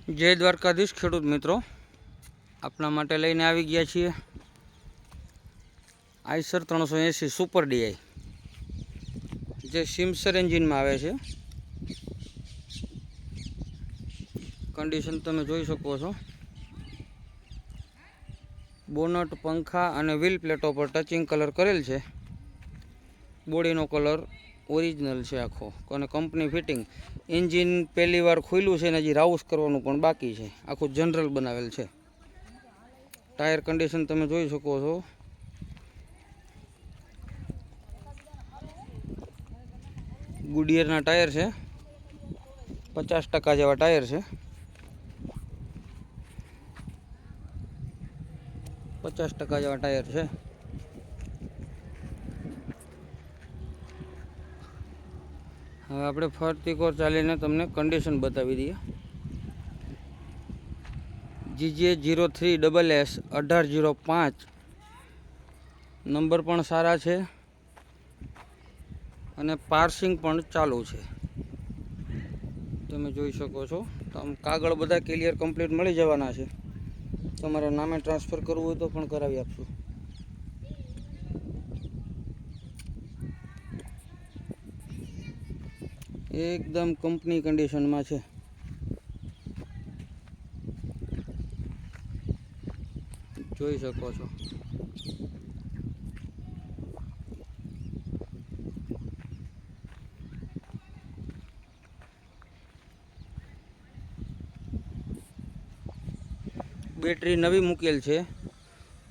जय द्वारकाधीश खेडूत मित्रों, अपना माटे लईने आवी गया छीए आइसर 380 सुपर DI जे सिमसर एंजीन में आवे छे। कंडीशन तमे जोई शको छो। बोनट, पंखा अने व्हील प्लेटों पर टचिंग कलर करेल छे। बॉडीनो कलर ओरिजिनल है आखो अने कंपनी फिटिंग। एंजीन पहली बार खोल्યું છે ને હજી રાઉસ કરવાનું પણ બાકી છે। આખું જનરલ બનાવેલ છે। टायर कंडीशन તમે જોઈ શકો છો। ગુડિયરના टायर છે। 50% જેવા टायर છે। 50% જેવા टायर છે। હવે આપણે ફરતી કોર ચાલીને તમને કન્ડિશન બતાવી દઈએ। GJ 03SS 1805 નંબર પણ સારા છે અને પાર્સિંગ પણ ચાલુ છે। તમે જોઈ શકો છો। તમ કાગળ બધા ક્લિયર કમ્પ્લીટ મળી જવાના છે। તમારે નામે ટ્રાન્સફર કરવું હોય તો પણ કરાવી આપશું। एकदम कंपनी कंडीशन में है। જોઈ શકો છો। બેટરી નવી મૂકેલ છે।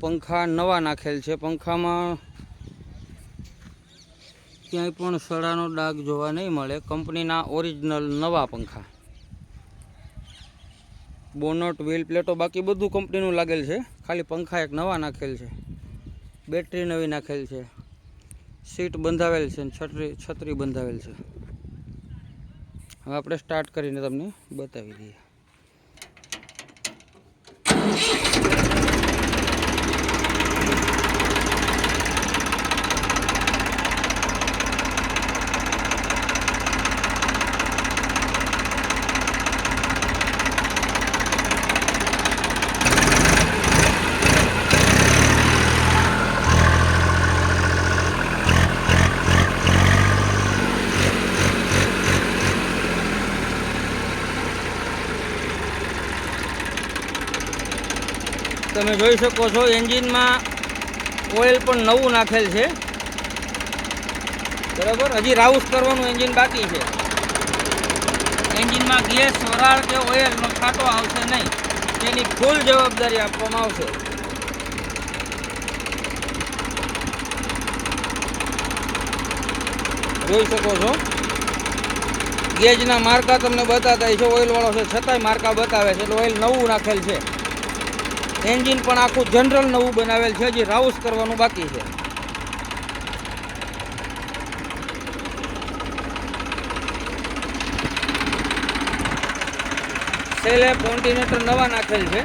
पंखा नवा नाखेल છે। पंखा में क्यांय पण सड़ानो डाग जोवा नहीं मळे। कंपनीना ओरिजिनल नवा पंखा। बोनट, व्हील प्लेटो बाकी बधुं कंपनीनुं लागेल छे। खाली पंखा एक नवा नाखेल छे। बेटरी नवी नाखेल छे। सीट बंधावेल छे। छतरी बंधावेल छे। हवे आपणे स्टार्ट करीने तमने बतावी दीए। તમે જોઈ શકો છો એન્જિન માં ઓઇલ પણ નવું નાખેલ છે। બરાબર, હજી રાઉસ કરવાનું એન્જિન બાકી છે। એન્જિન માં ગેસ, વરાળ કે ઓઇલ નો છાંટો આવશે નહીં। તેની ફૂલ જવાબદારી આપવામાં આવશે। જોઈ શકો છો ગેજના માર્કા તમને બતાતા છે। ઓઇલ વાળો છે છતાંય માર્કા બતાવે છે એટલે ઓઇલ નવું નાખેલ છે। एंजीन पण आखू जनरल नवू बनावेल छे। हजी राउस करवानुं बाकी छे। सेले कॉन्टिनेटर नवा नाखेल छे।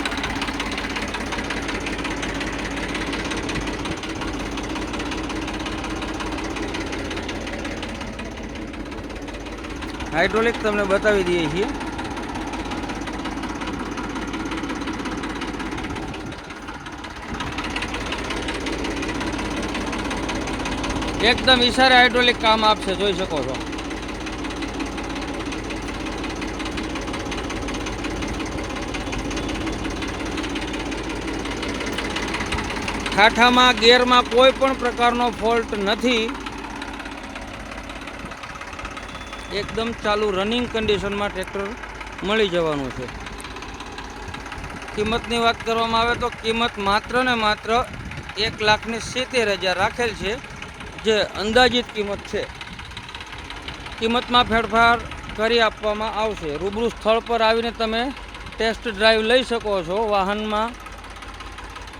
हाइड्रोलिक तमने बतावी दीए छीए। एकदम इशारे हाइड्रोलिक काम आपसे જોઈ શકો છો। ઠાઠામાં ગિયરમાં કોઈ પણ પ્રકારનો ફોલ્ટ નથી। एकदम ચાલુ રનિંગ કન્ડિશનમાં ટ્રેક્ટર મળી જવાનું છે। કિંમતની વાત કરવામાં આવે તો કિંમત માત્ર ને માત્ર 1,70,000 રાખેલ છે। જે અંદાજિત કિંમત છે। કિંમતમાં ફેરફાર કરી આપવામાં આવશે। રૂબરૂ સ્થળ પર આવીને તમે ટેસ્ટ ડ્રાઈવ લઈ શકો છો। વાહનમાં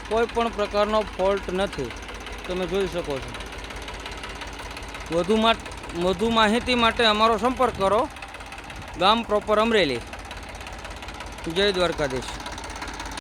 કોઈ પણ પ્રકારનો ફોલ્ટ નથી। તમે જોઈ શકો છો। વધુ માહિતી માટે અમારો સંપર્ક કરો। ગામ પ્રોપર અમરેલી। જય દ્વારકાધીશ।